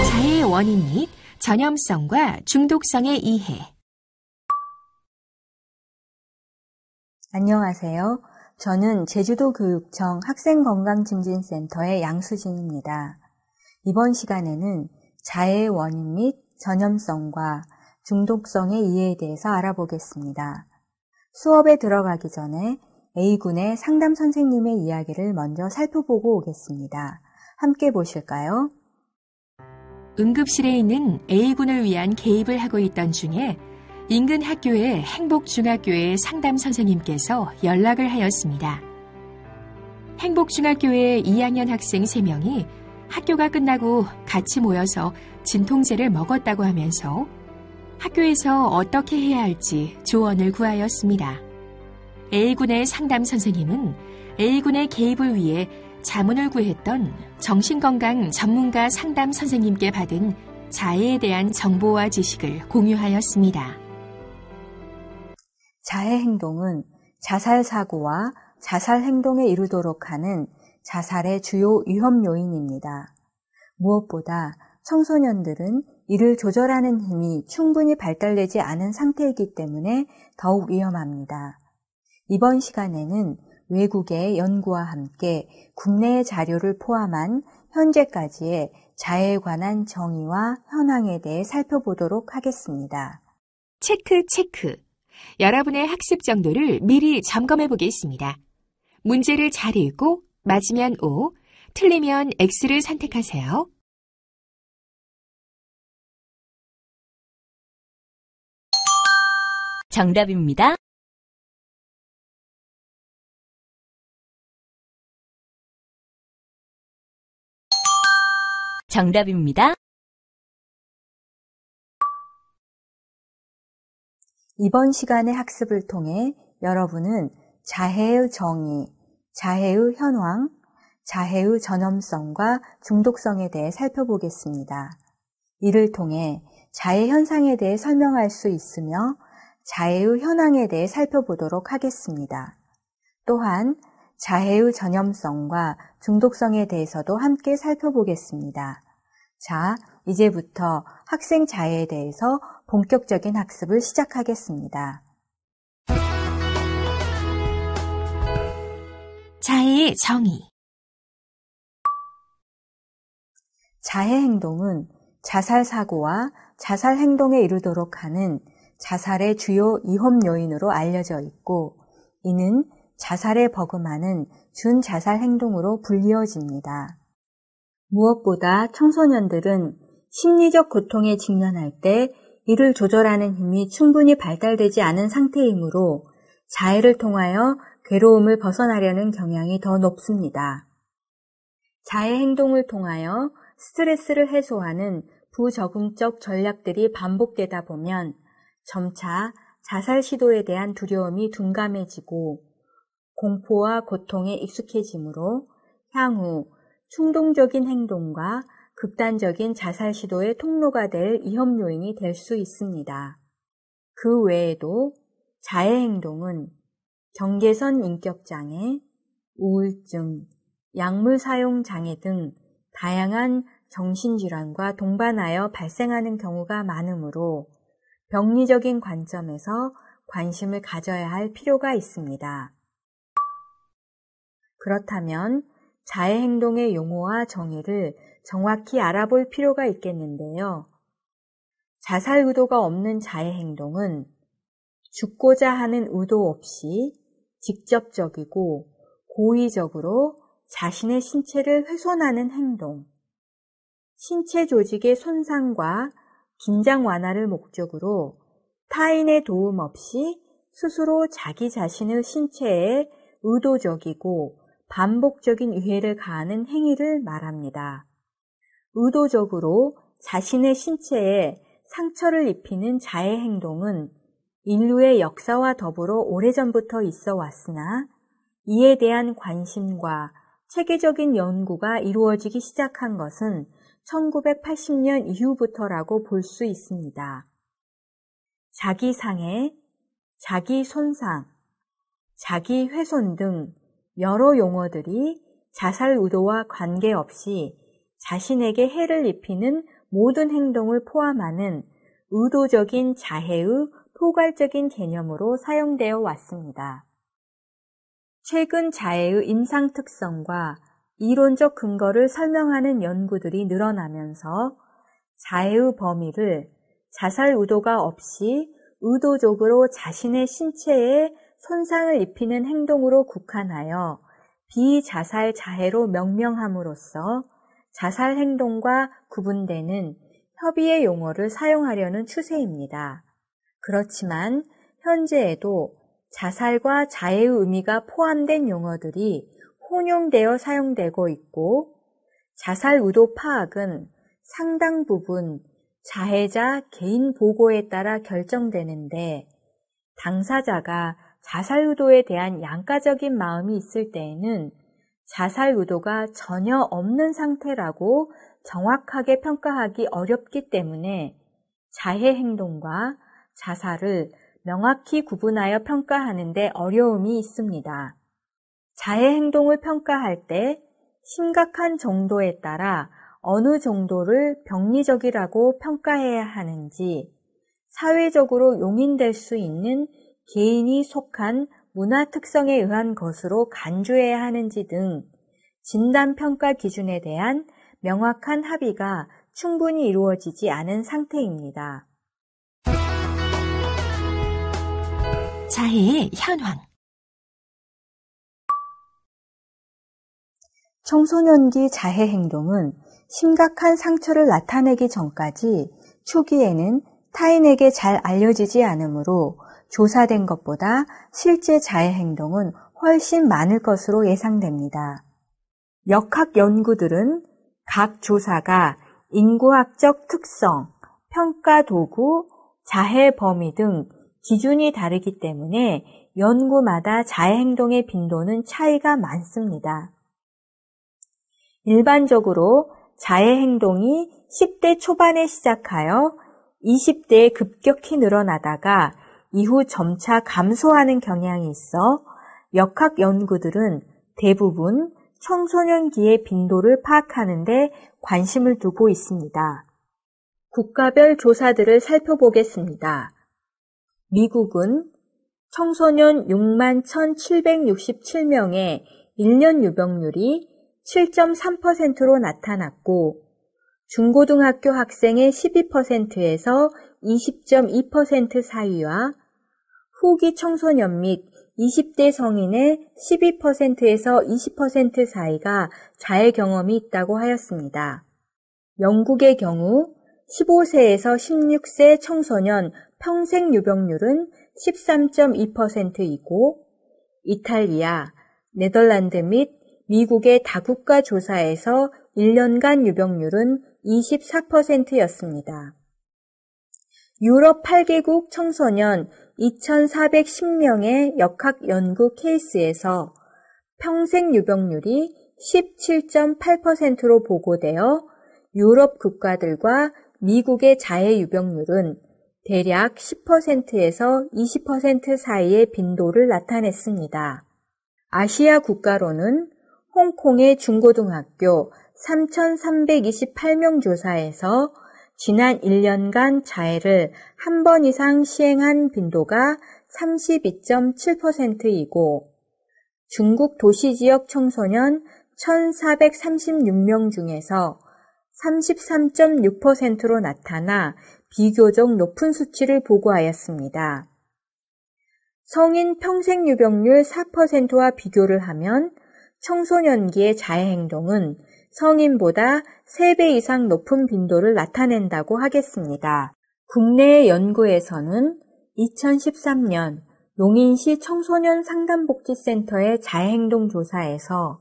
자해의 원인 및 전염성과 중독성의 이해. 안녕하세요. 저는 제주도교육청 학생건강증진센터의 양수진입니다. 이번 시간에는 자해의 원인 및 전염성과 중독성의 이해에 대해서 알아보겠습니다. 수업에 들어가기 전에 A군의 상담 선생님의 이야기를 먼저 살펴보고 오겠습니다. 함께 보실까요? 응급실에 있는 A군을 위한 개입을 하고 있던 중에 인근 학교의 행복중학교의 상담 선생님께서 연락을 하였습니다. 행복중학교의 2학년 학생 3명이 학교가 끝나고 같이 모여서 진통제를 먹었다고 하면서 학교에서 어떻게 해야 할지 조언을 구하였습니다. A군의 상담 선생님은 A군의 개입을 위해 자문을 구했던 정신건강 전문가 상담 선생님께 받은 자해에 대한 정보와 지식을 공유하였습니다. 자해 행동은 자살 사고와 자살 행동에 이르도록 하는 자살의 주요 위험 요인입니다. 무엇보다 청소년들은 이를 조절하는 힘이 충분히 발달되지 않은 상태이기 때문에 더욱 위험합니다. 이번 시간에는 외국의 연구와 함께 국내의 자료를 포함한 현재까지의 자해에 관한 정의와 현황에 대해 살펴보도록 하겠습니다. 체크. 여러분의 학습 정도를 미리 점검해 보겠습니다. 문제를 잘 읽고 맞으면 O, 틀리면 X를 선택하세요. 정답입니다. 정답입니다. 이번 시간의 학습을 통해 여러분은 자해의 정의, 자해의 현황, 자해의 전염성과 중독성에 대해 살펴보겠습니다. 이를 통해 자해 현상에 대해 설명할 수 있으며 자해의 현황에 대해 살펴보도록 하겠습니다. 또한 자해의 전염성과 중독성에 대해서도 함께 살펴보겠습니다. 자, 이제부터 학생 자해에 대해서 본격적인 학습을 시작하겠습니다. 자해의 정의. 자해 행동은 자살 사고와 자살 행동에 이르도록 하는 자살의 주요 위험 요인으로 알려져 있고, 이는 자살에 버금하는 준자살 행동으로 불리워집니다. 무엇보다 청소년들은 심리적 고통에 직면할 때 이를 조절하는 힘이 충분히 발달되지 않은 상태이므로 자해를 통하여 괴로움을 벗어나려는 경향이 더 높습니다. 자해 행동을 통하여 스트레스를 해소하는 부적응적 전략들이 반복되다 보면 점차 자살 시도에 대한 두려움이 둔감해지고 공포와 고통에 익숙해지므로 향후 충동적인 행동과 극단적인 자살 시도의 통로가 될 위험 요인이 될 수 있습니다. 그 외에도 자해 행동은 경계선 인격 장애, 우울증, 약물 사용 장애 등 다양한 정신질환과 동반하여 발생하는 경우가 많으므로 병리적인 관점에서 관심을 가져야 할 필요가 있습니다. 그렇다면 자해 행동의 용어와 정의를 정확히 알아볼 필요가 있겠는데요. 자살 의도가 없는 자해 행동은 죽고자 하는 의도 없이 직접적이고 고의적으로 자신의 신체를 훼손하는 행동, 신체 조직의 손상과 긴장 완화를 목적으로 타인의 도움 없이 스스로 자기 자신의 신체에 의도적이고 반복적인 위해를 가하는 행위를 말합니다. 의도적으로 자신의 신체에 상처를 입히는 자해 행동은 인류의 역사와 더불어 오래전부터 있어 왔으나 이에 대한 관심과 체계적인 연구가 이루어지기 시작한 것은 1980년 이후부터라고 볼 수 있습니다. 자기 상해, 자기 손상, 자기 훼손 등 여러 용어들이 자살 의도와 관계없이 자신에게 해를 입히는 모든 행동을 포함하는 의도적인 자해의 포괄적인 개념으로 사용되어 왔습니다. 최근 자해의 임상 특성과 이론적 근거를 설명하는 연구들이 늘어나면서 자해의 범위를 자살 의도가 없이 의도적으로 자신의 신체에 손상을 입히는 행동으로 국한하여 비자살 자해로 명명함으로써 자살 행동과 구분되는 협의의 용어를 사용하려는 추세입니다. 그렇지만 현재에도 자살과 자해의 의미가 포함된 용어들이 혼용되어 사용되고 있고, 자살 의도 파악은 상당 부분 자해자 개인 보고에 따라 결정되는데, 당사자가 자살 의도에 대한 양가적인 마음이 있을 때에는 자살 의도가 전혀 없는 상태라고 정확하게 평가하기 어렵기 때문에 자해 행동과 자살을 명확히 구분하여 평가하는 데 어려움이 있습니다. 자해 행동을 평가할 때 심각한 정도에 따라 어느 정도를 병리적이라고 평가해야 하는지, 사회적으로 용인될 수 있는 개인이 속한 문화 특성에 의한 것으로 간주해야 하는지 등 진단평가 기준에 대한 명확한 합의가 충분히 이루어지지 않은 상태입니다. 자해의 현황. 청소년기 자해 행동은 심각한 상처를 나타내기 전까지 초기에는 타인에게 잘 알려지지 않으므로 조사된 것보다 실제 자해 행동은 훨씬 많을 것으로 예상됩니다. 역학 연구들은 각 조사가 인구학적 특성, 평가 도구, 자해 범위 등 기준이 다르기 때문에 연구마다 자해 행동의 빈도는 차이가 많습니다. 일반적으로 자해 행동이 10대 초반에 시작하여 20대에 급격히 늘어나다가 이후 점차 감소하는 경향이 있어 역학 연구들은 대부분 청소년기의 빈도를 파악하는 데 관심을 두고 있습니다. 국가별 조사들을 살펴보겠습니다. 미국은 청소년 61,767명의 1년 유병률이 7.3%로 나타났고, 중고등학교 학생의 12%에서 20.2% 사이와 후기 청소년 및 20대 성인의 12%에서 20% 사이가 자해 경험이 있다고 하였습니다. 영국의 경우 15세에서 16세 청소년 평생 유병률은 13.2%이고, 이탈리아, 네덜란드 및 미국의 다국가 조사에서 1년간 유병률은 24%였습니다. 유럽 8개국 청소년 2,410명의 역학 연구 케이스에서 평생 유병률이 17.8%로 보고되어 유럽 국가들과 미국의 자해 유병률은 대략 10%에서 20% 사이의 빈도를 나타냈습니다. 아시아 국가로는 홍콩의 중고등학교 3,328명 조사에서 지난 1년간 자해를 한 번 이상 시행한 빈도가 32.7%이고, 중국 도시지역 청소년 1,436명 중에서 33.6%로 나타나 비교적 높은 수치를 보고하였습니다. 성인 평생 유병률 4%와 비교를 하면 청소년기의 자해 행동은 성인보다 3배 이상 높은 빈도를 나타낸다고 하겠습니다. 국내의 연구에서는 2013년 용인시 청소년 상담복지센터의 자해행동 조사에서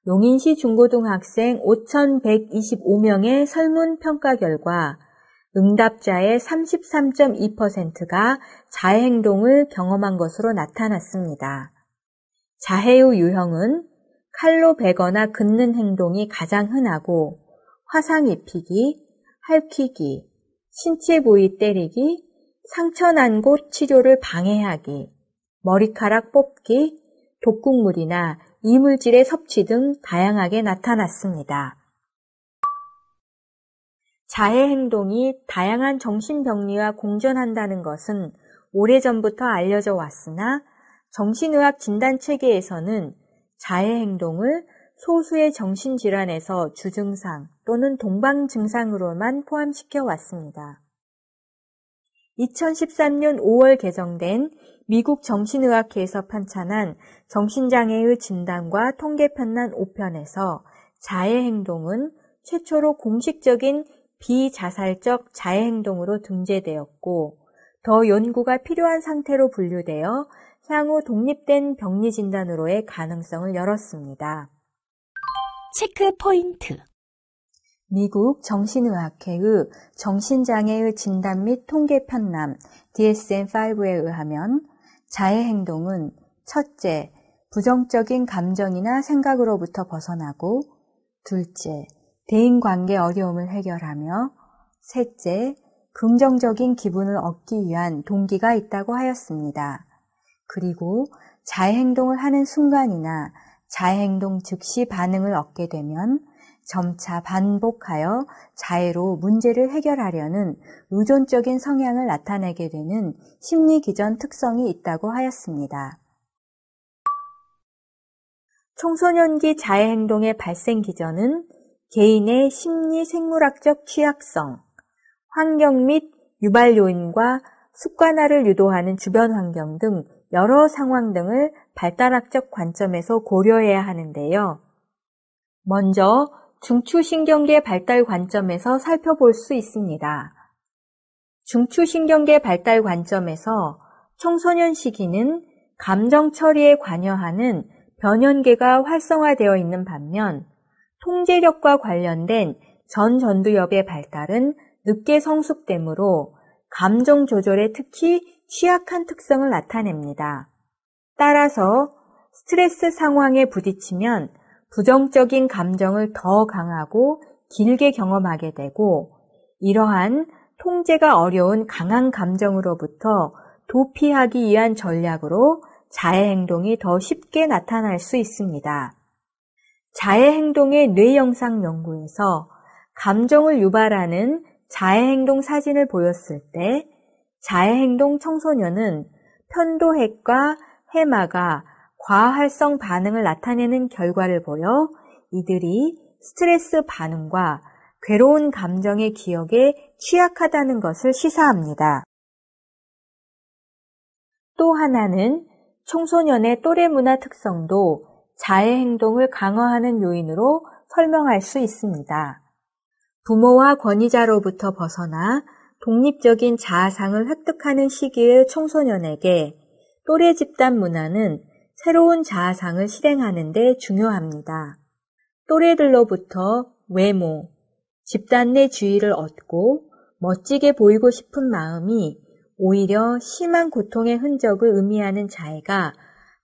용인시 중고등학생 5,125명의 설문 평가 결과 응답자의 33.2%가 자해행동을 경험한 것으로 나타났습니다. 자해의 유형은 칼로 베거나 긋는 행동이 가장 흔하고, 화상 입히기, 핥히기, 신체 부위 때리기, 상처 난 곳 치료를 방해하기, 머리카락 뽑기, 독극물이나 이물질의 섭취 등 다양하게 나타났습니다. 자해 행동이 다양한 정신병리와 공존한다는 것은 오래전부터 알려져 왔으나 정신의학 진단체계에서는 자해 행동을 소수의 정신질환에서 주증상 또는 동반증상으로만 포함시켜 왔습니다. 2013년 5월 개정된 미국 정신의학회에서 편찬한 정신장애의 진단과 통계 편란 5편에서 자해 행동은 최초로 공식적인 비자살적 자해 행동으로 등재되었고 더 연구가 필요한 상태로 분류되어 향후 독립된 병리 진단으로의 가능성을 열었습니다. 체크 포인트. 미국 정신의학회의 정신장애의 진단 및 통계 편람 DSM-5에 의하면 자해 행동은 첫째, 부정적인 감정이나 생각으로부터 벗어나고 둘째, 대인관계 어려움을 해결하며 셋째, 긍정적인 기분을 얻기 위한 동기가 있다고 하였습니다. 그리고 자해 행동을 하는 순간이나 자해 행동 즉시 반응을 얻게 되면 점차 반복하여 자해로 문제를 해결하려는 의존적인 성향을 나타내게 되는 심리기전 특성이 있다고 하였습니다. 청소년기 자해 행동의 발생 기전은 개인의 심리 생물학적 취약성, 환경 및 유발 요인과 습관화를 유도하는 주변 환경 등 여러 상황 등을 발달학적 관점에서 고려해야 하는데요. 먼저 중추신경계 발달 관점에서 살펴볼 수 있습니다. 중추신경계 발달 관점에서 청소년 시기는 감정 처리에 관여하는 변연계가 활성화되어 있는 반면 통제력과 관련된 전전두엽의 발달은 늦게 성숙되므로 감정 조절에 특히 취약한 특성을 나타냅니다. 따라서 스트레스 상황에 부딪히면 부정적인 감정을 더 강하고 길게 경험하게 되고 이러한 통제가 어려운 강한 감정으로부터 도피하기 위한 전략으로 자해 행동이 더 쉽게 나타날 수 있습니다. 자해 행동의 뇌 영상 연구에서 감정을 유발하는 자해 행동 사진을 보였을 때 자해 행동 청소년은 편도핵과 해마가 과활성 반응을 나타내는 결과를 보여 이들이 스트레스 반응과 괴로운 감정의 기억에 취약하다는 것을 시사합니다. 또 하나는 청소년의 또래 문화 특성도 자해 행동을 강화하는 요인으로 설명할 수 있습니다. 부모와 권위자로부터 벗어나 독립적인 자아상을 획득하는 시기의 청소년에게 또래 집단 문화는 새로운 자아상을 실행하는 데 중요합니다. 또래들로부터 외모, 집단 내 주의를 얻고 멋지게 보이고 싶은 마음이 오히려 심한 고통의 흔적을 의미하는 자해가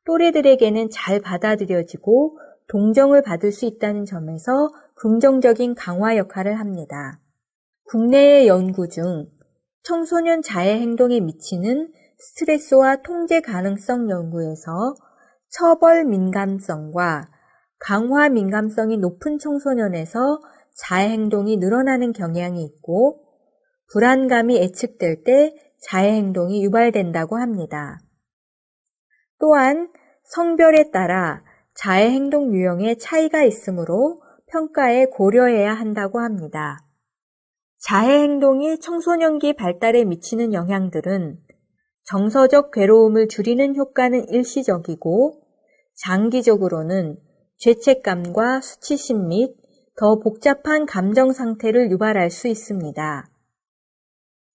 또래들에게는 잘 받아들여지고 동정을 받을 수 있다는 점에서 긍정적인 강화 역할을 합니다. 국내의 연구 중 청소년 자해 행동에 미치는 스트레스와 통제 가능성 연구에서 처벌 민감성과 강화 민감성이 높은 청소년에서 자해 행동이 늘어나는 경향이 있고 불안감이 예측될 때 자해 행동이 유발된다고 합니다. 또한 성별에 따라 자해 행동 유형에 차이가 있으므로 평가에 고려해야 한다고 합니다. 자해 행동이 청소년기 발달에 미치는 영향들은 정서적 괴로움을 줄이는 효과는 일시적이고 장기적으로는 죄책감과 수치심 및 더 복잡한 감정 상태를 유발할 수 있습니다.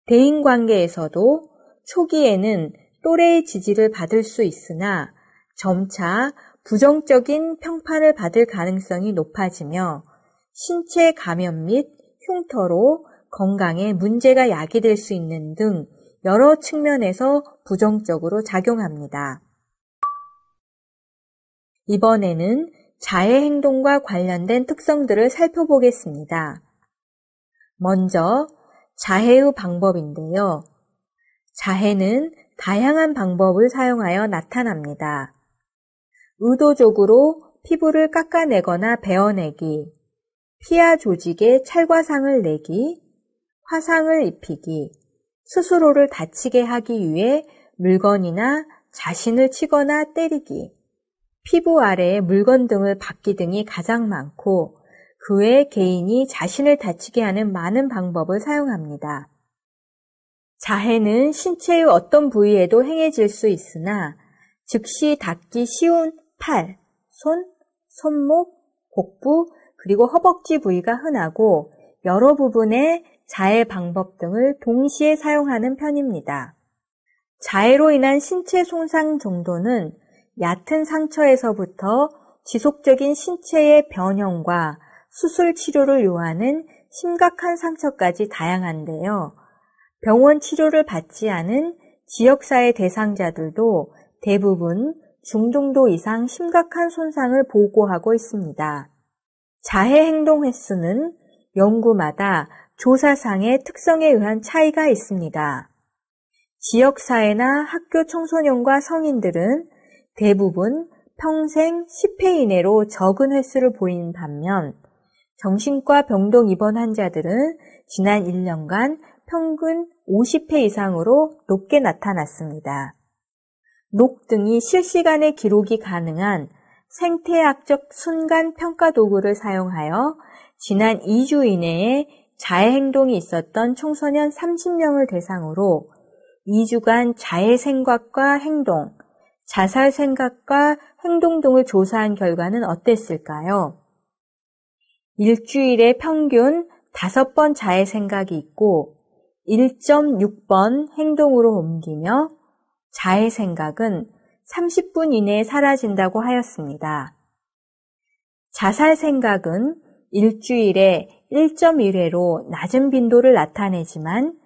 대인관계에서도 초기에는 또래의 지지를 받을 수 있으나 점차 부정적인 평판을 받을 가능성이 높아지며 신체 감염 및 흉터로 건강에 문제가 야기될 수 있는 등 여러 측면에서 부정적으로 작용합니다. 이번에는 자해 행동과 관련된 특성들을 살펴보겠습니다. 먼저 자해의 방법인데요. 자해는 다양한 방법을 사용하여 나타납니다. 의도적으로 피부를 깎아내거나 베어내기, 피하 조직에 찰과상을 내기, 화상을 입히기, 스스로를 다치게 하기 위해 물건이나 자신을 치거나 때리기, 피부 아래에 물건 등을 받기 등이 가장 많고 그 외에 개인이 자신을 다치게 하는 많은 방법을 사용합니다. 자해는 신체의 어떤 부위에도 행해질 수 있으나 즉시 닿기 쉬운 팔, 손, 손목, 복부, 그리고 허벅지 부위가 흔하고 여러 부분의 자해 방법 등을 동시에 사용하는 편입니다. 자해로 인한 신체 손상 정도는 얕은 상처에서부터 지속적인 신체의 변형과 수술 치료를 요하는 심각한 상처까지 다양한데요. 병원 치료를 받지 않은 지역사회 대상자들도 대부분 중등도 이상 심각한 손상을 보고하고 있습니다. 자해 행동 횟수는 연구마다 조사상의 특성에 의한 차이가 있습니다. 지역사회나 학교 청소년과 성인들은 대부분 평생 10회 이내로 적은 횟수를 보이는 반면 정신과 병동 입원 환자들은 지난 1년간 평균 50회 이상으로 높게 나타났습니다. 녹등이 실시간에 기록이 가능한 생태학적 순간 평가 도구를 사용하여 지난 2주 이내에 자해 행동이 있었던 청소년 30명을 대상으로 2주간 자해 생각과 행동, 자살 생각과 행동 등을 조사한 결과는 어땠을까요? 일주일에 평균 5번 자해 생각이 있고 1.6번 행동으로 옮기며 자해 생각은 30분 이내에 사라진다고 하였습니다. 자살 생각은 일주일에 1.1회로 낮은 빈도를 나타내지만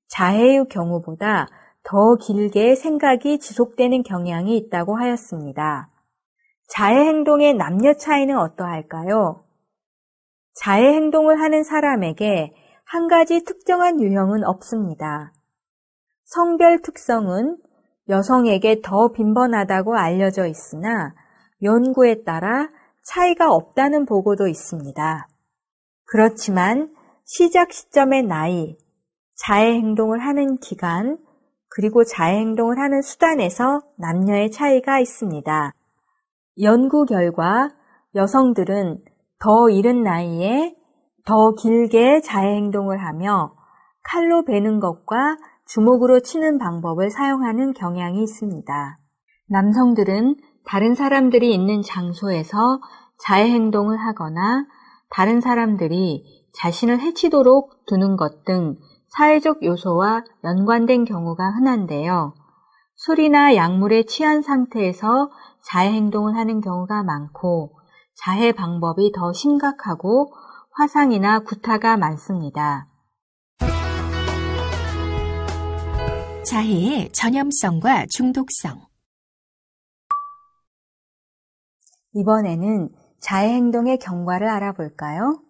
자해의 경우보다 더 길게 생각이 지속되는 경향이 있다고 하였습니다. 자해 행동의 남녀 차이는 어떠할까요? 자해 행동을 하는 사람에게 한 가지 특정한 유형은 없습니다. 성별 특성은 여성에게 더 빈번하다고 알려져 있으나 연구에 따라 차이가 없다는 보고도 있습니다. 그렇지만 시작 시점의 나이, 자해 행동을 하는 기간, 그리고 자해 행동을 하는 수단에서 남녀의 차이가 있습니다. 연구 결과 여성들은 더 이른 나이에 더 길게 자해 행동을 하며 칼로 베는 것과 주먹으로 치는 방법을 사용하는 경향이 있습니다. 남성들은 다른 사람들이 있는 장소에서 자해 행동을 하거나 다른 사람들이 자신을 해치도록 두는 것 등 사회적 요소와 연관된 경우가 흔한데요. 술이나 약물에 취한 상태에서 자해 행동을 하는 경우가 많고 자해 방법이 더 심각하고 화상이나 구타가 많습니다. 자해의 전염성과 중독성. 이번에는 자해 행동의 경과를 알아볼까요?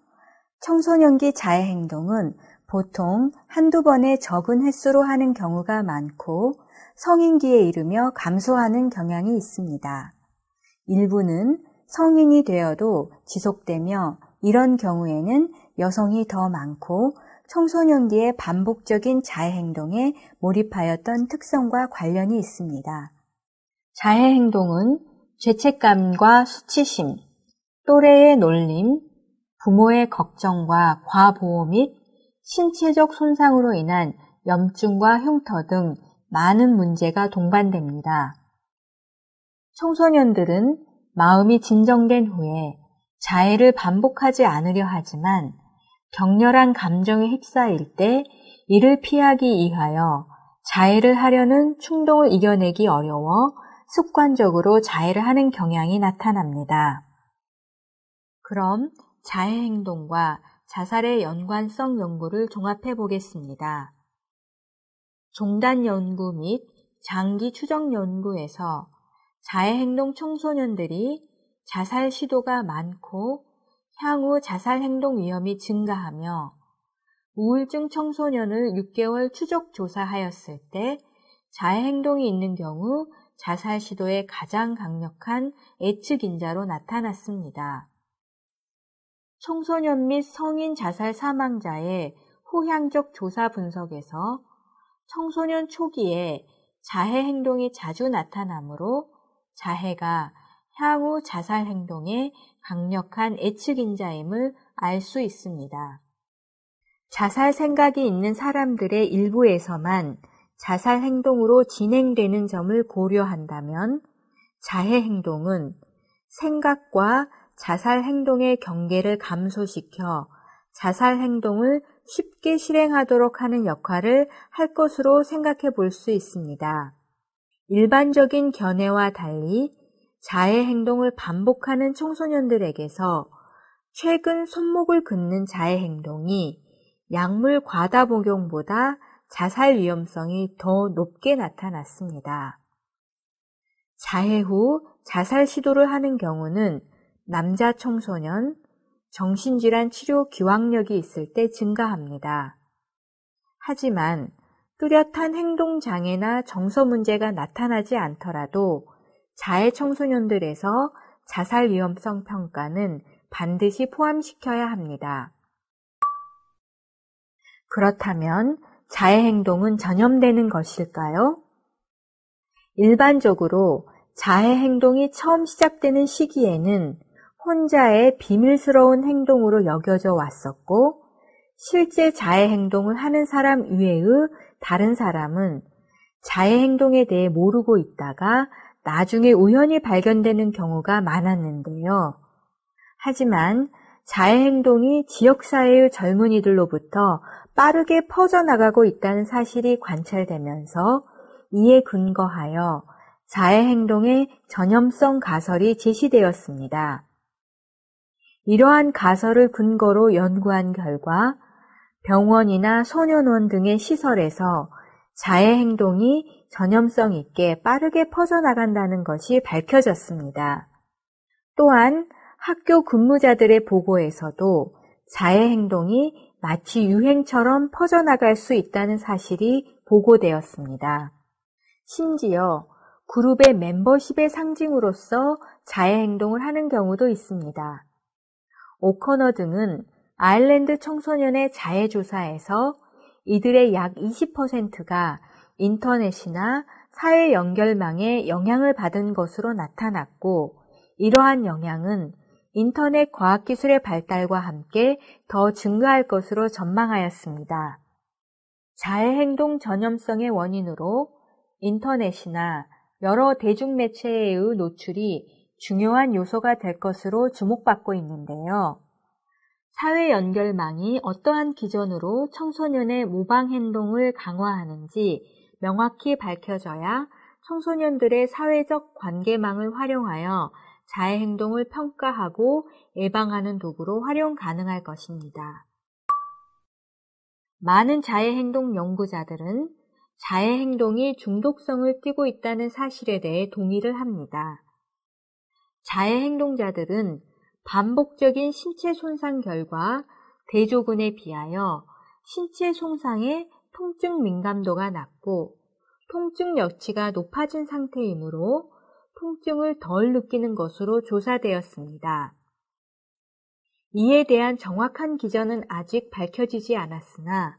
청소년기 자해 행동은 보통 한두 번의 적은 횟수로 하는 경우가 많고 성인기에 이르며 감소하는 경향이 있습니다. 일부는 성인이 되어도 지속되며 이런 경우에는 여성이 더 많고 청소년기의 반복적인 자해 행동에 몰입하였던 특성과 관련이 있습니다. 자해 행동은 죄책감과 수치심, 또래의 놀림, 부모의 걱정과 과보호 및 신체적 손상으로 인한 염증과 흉터 등 많은 문제가 동반됩니다. 청소년들은 마음이 진정된 후에 자해를 반복하지 않으려 하지만 격렬한 감정에 휩싸일 때 이를 피하기 위하여 자해를 하려는 충동을 이겨내기 어려워 습관적으로 자해를 하는 경향이 나타납니다. 그럼 자해 행동과 자살의 연관성 연구를 종합해 보겠습니다. 종단 연구 및 장기 추적 연구에서 자해 행동 청소년들이 자살 시도가 많고 향후 자살 행동 위험이 증가하며 우울증 청소년을 6개월 추적 조사하였을 때 자해 행동이 있는 경우 자살 시도의 가장 강력한 예측인자로 나타났습니다. 청소년 및 성인 자살 사망자의 후향적 조사 분석에서 청소년 초기에 자해 행동이 자주 나타나므로 자해가 향후 자살 행동의 강력한 예측인자임을 알 수 있습니다. 자살 생각이 있는 사람들의 일부에서만 자살 행동으로 진행되는 점을 고려한다면 자해 행동은 생각과 자살 행동의 경계를 감소시켜 자살 행동을 쉽게 실행하도록 하는 역할을 할 것으로 생각해 볼 수 있습니다. 일반적인 견해와 달리 자해 행동을 반복하는 청소년들에게서 최근 손목을 긋는 자해 행동이 약물 과다 복용보다 자살 위험성이 더 높게 나타났습니다. 자해 후 자살 시도를 하는 경우는 남자 청소년, 정신질환 치료 기왕력이 있을 때 증가합니다. 하지만 뚜렷한 행동장애나 정서 문제가 나타나지 않더라도 자해 청소년들에서 자살 위험성 평가는 반드시 포함시켜야 합니다. 그렇다면 자해 행동은 전염되는 것일까요? 일반적으로 자해 행동이 처음 시작되는 시기에는 혼자의 비밀스러운 행동으로 여겨져 왔었고, 실제 자해 행동을 하는 사람 이외의 다른 사람은 자해 행동에 대해 모르고 있다가 나중에 우연히 발견되는 경우가 많았는데요. 하지만 자해 행동이 지역사회의 젊은이들로부터 빠르게 퍼져나가고 있다는 사실이 관찰되면서 이에 근거하여 자해 행동의 전염성 가설이 제시되었습니다. 이러한 가설을 근거로 연구한 결과 병원이나 소년원 등의 시설에서 자해 행동이 전염성 있게 빠르게 퍼져나간다는 것이 밝혀졌습니다. 또한 학교 근무자들의 보고에서도 자해 행동이 마치 유행처럼 퍼져나갈 수 있다는 사실이 보고되었습니다. 심지어 그룹의 멤버십의 상징으로서 자해 행동을 하는 경우도 있습니다. 오커너 등은 아일랜드 청소년의 자해 조사에서 이들의 약 20%가 인터넷이나 사회 연결망에 영향을 받은 것으로 나타났고, 이러한 영향은 인터넷 과학기술의 발달과 함께 더 증가할 것으로 전망하였습니다. 자해 행동 전염성의 원인으로 인터넷이나 여러 대중매체의 노출이 중요한 요소가 될 것으로 주목받고 있는데요. 사회 연결망이 어떠한 기전으로 청소년의 모방 행동을 강화하는지 명확히 밝혀져야 청소년들의 사회적 관계망을 활용하여 자해 행동을 평가하고 예방하는 도구로 활용 가능할 것입니다. 많은 자해 행동 연구자들은 자해 행동이 중독성을 띠고 있다는 사실에 대해 동의를 합니다. 자해 행동자들은 반복적인 신체 손상 결과 대조군에 비하여 신체 손상의 통증 민감도가 낮고 통증 여치가 높아진 상태이므로 통증을 덜 느끼는 것으로 조사되었습니다. 이에 대한 정확한 기전은 아직 밝혀지지 않았으나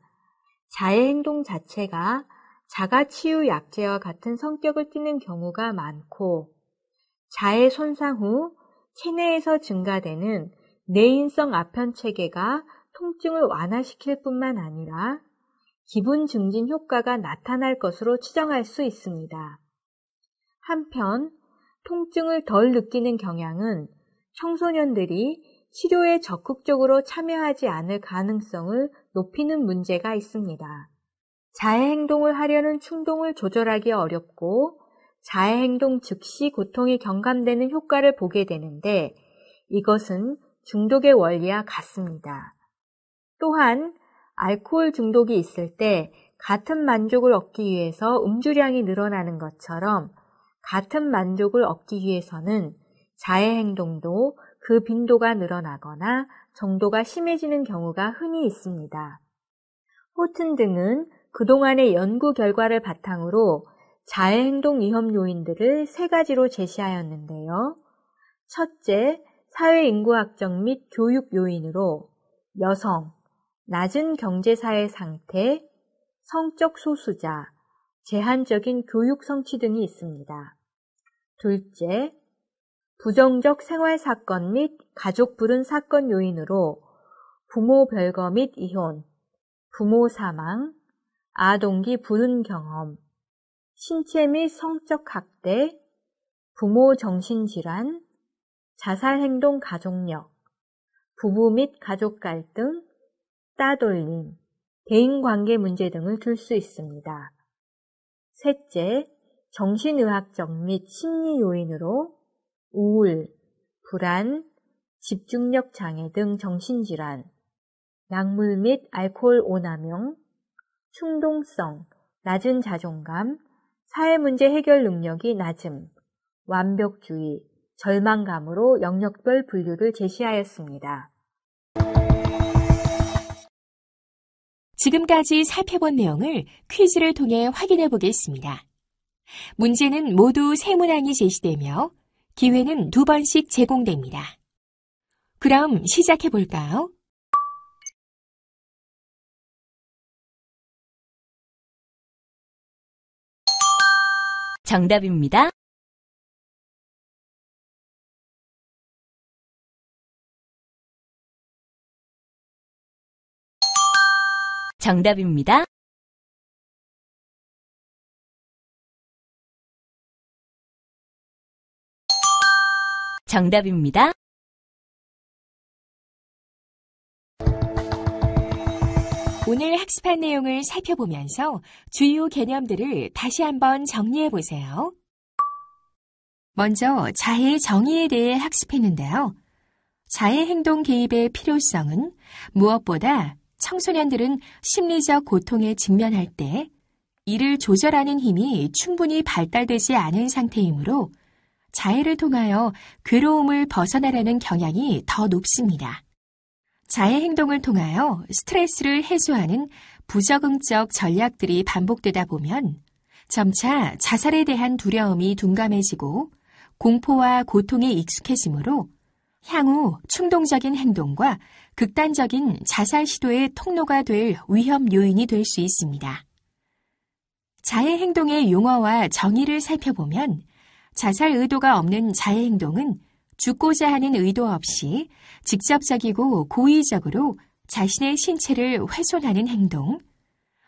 자해 행동 자체가 자가치유 약제와 같은 성격을 띠는 경우가 많고, 자해 손상 후 체내에서 증가되는 내인성 아편 체계가 통증을 완화시킬 뿐만 아니라 기분 증진 효과가 나타날 것으로 추정할 수 있습니다. 한편 통증을 덜 느끼는 경향은 청소년들이 치료에 적극적으로 참여하지 않을 가능성을 높이는 문제가 있습니다. 자해 행동을 하려는 충동을 조절하기 어렵고 자해 행동 즉시 고통이 경감되는 효과를 보게 되는데, 이것은 중독의 원리와 같습니다. 또한 알코올 중독이 있을 때 같은 만족을 얻기 위해서 음주량이 늘어나는 것처럼 같은 만족을 얻기 위해서는 자해 행동도 그 빈도가 늘어나거나 정도가 심해지는 경우가 흔히 있습니다. 호튼 등은 그동안의 연구 결과를 바탕으로 자해행동 위험 요인들을 3가지로 제시하였는데요. 첫째, 사회인구학적 및 교육 요인으로 여성, 낮은 경제사회 상태, 성적 소수자, 제한적인 교육 성취 등이 있습니다. 둘째, 부정적 생활사건 및 가족 불운 사건 요인으로 부모 별거 및 이혼, 부모 사망, 아동기 불운 경험, 신체 및 성적 학대, 부모 정신질환, 자살행동 가족력, 부부 및 가족 갈등, 따돌림, 대인관계 문제 등을 들 수 있습니다. 셋째, 정신의학적 및 심리 요인으로 우울, 불안, 집중력 장애 등 정신질환, 약물 및 알코올 오남용, 충동성, 낮은 자존감, 사회문제 해결 능력이 낮음, 완벽주의, 절망감으로 영역별 분류를 제시하였습니다. 지금까지 살펴본 내용을 퀴즈를 통해 확인해 보겠습니다. 문제는 모두 세 문항이 제시되며 기회는 2번씩 제공됩니다. 그럼 시작해 볼까요? 정답입니다. 정답입니다. 정답입니다. 오늘 학습한 내용을 살펴보면서 주요 개념들을 다시 한번 정리해 보세요. 먼저 자해의 정의에 대해 학습했는데요. 자해 행동 개입의 필요성은 무엇보다 청소년들은 심리적 고통에 직면할 때 이를 조절하는 힘이 충분히 발달되지 않은 상태이므로 자해를 통하여 괴로움을 벗어나려는 경향이 더 높습니다. 자해 행동을 통하여 스트레스를 해소하는 부적응적 전략들이 반복되다 보면 점차 자살에 대한 두려움이 둔감해지고 공포와 고통에 익숙해지므로 향후 충동적인 행동과 극단적인 자살 시도의 통로가 될 위험 요인이 될 수 있습니다. 자해 행동의 용어와 정의를 살펴보면 자살 의도가 없는 자해 행동은 죽고자 하는 의도 없이 직접적이고 고의적으로 자신의 신체를 훼손하는 행동,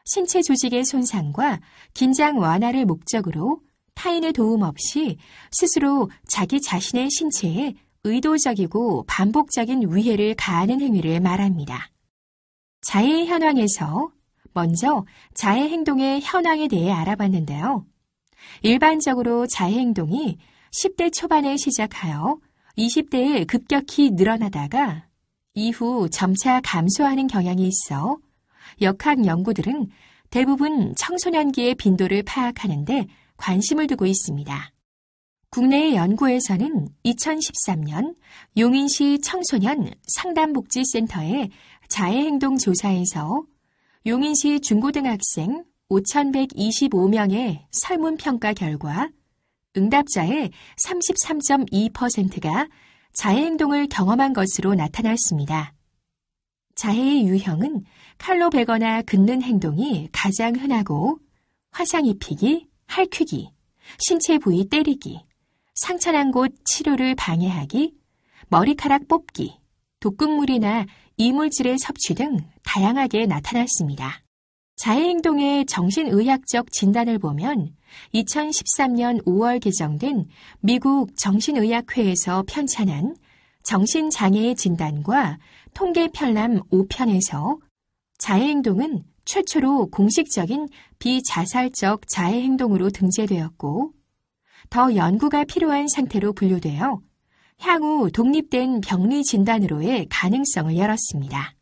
신체 조직의 손상과 긴장 완화를 목적으로 타인의 도움 없이 스스로 자기 자신의 신체에 의도적이고 반복적인 위해를 가하는 행위를 말합니다. 자해의 현황에서 먼저 자해 행동의 현황에 대해 알아봤는데요. 일반적으로 자해 행동이 10대 초반에 시작하여 20대에 급격히 늘어나다가 이후 점차 감소하는 경향이 있어 역학 연구들은 대부분 청소년기의 빈도를 파악하는 데 관심을 두고 있습니다. 국내의 연구에서는 2013년 용인시 청소년 상담복지센터의 자해행동 조사에서 용인시 중고등학생 5,125명의 설문평가 결과 응답자의 33.2%가 자해행동을 경험한 것으로 나타났습니다. 자해의 유형은 칼로 베거나 긋는 행동이 가장 흔하고 화상 입히기, 할퀴기, 신체 부위 때리기, 상처난 곳 치료를 방해하기, 머리카락 뽑기, 독극물이나 이물질의 섭취 등 다양하게 나타났습니다. 자해행동의 정신의학적 진단을 보면 2013년 5월 개정된 미국 정신의학회에서 편찬한 정신장애의 진단과 통계 편람 5편에서 자해행동은 최초로 공식적인 비자살적 자해행동으로 등재되었고 더 연구가 필요한 상태로 분류되어 향후 독립된 병리 진단으로의 가능성을 열었습니다.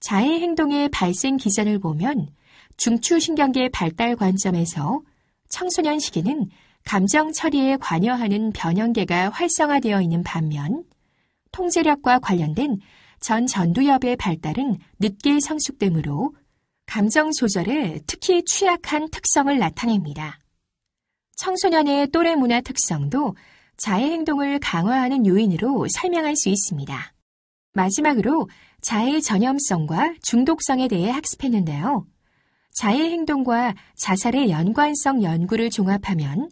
자해행동의 발생 기전을 보면 중추신경계 발달 관점에서 청소년 시기는 감정 처리에 관여하는 변형계가 활성화되어 있는 반면 통제력과 관련된 전두엽의 발달은 늦게 성숙되므로 감정 조절에 특히 취약한 특성을 나타냅니다. 청소년의 또래 문화 특성도 자해 행동을 강화하는 요인으로 설명할 수 있습니다. 마지막으로 자해 전염성과 중독성에 대해 학습했는데요. 자해 행동과 자살의 연관성 연구를 종합하면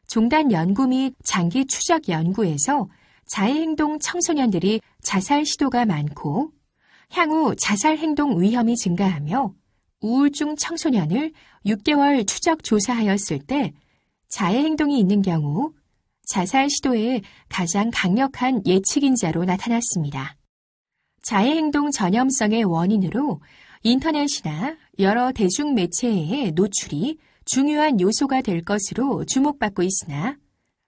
종단 연구 및 장기 추적 연구에서 자해 행동 청소년들이 자살 시도가 많고 향후 자살 행동 위험이 증가하며 우울증 청소년을 6개월 추적 조사하였을 때 자해 행동이 있는 경우 자살 시도에 가장 강력한 예측인자로 나타났습니다. 자해 행동 전염성의 원인으로 인터넷이나 여러 대중매체의 노출이 중요한 요소가 될 것으로 주목받고 있으나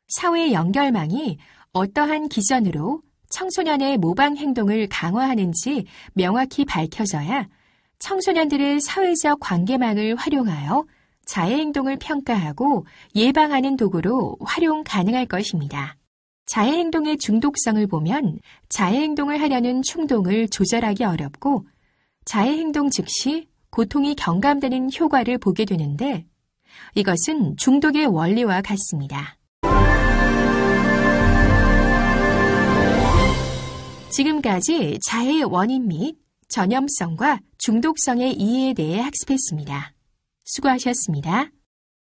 사회 연결망이 어떠한 기전으로 청소년의 모방 행동을 강화하는지 명확히 밝혀져야 청소년들의 사회적 관계망을 활용하여 자해 행동을 평가하고 예방하는 도구로 활용 가능할 것입니다. 자해 행동의 중독성을 보면 자해 행동을 하려는 충동을 조절하기 어렵고 자해 행동 즉시 고통이 경감되는 효과를 보게 되는데 이것은 중독의 원리와 같습니다. 지금까지 자해의 원인 및 전염성과 중독성의 이해에 대해 학습했습니다. 수고하셨습니다.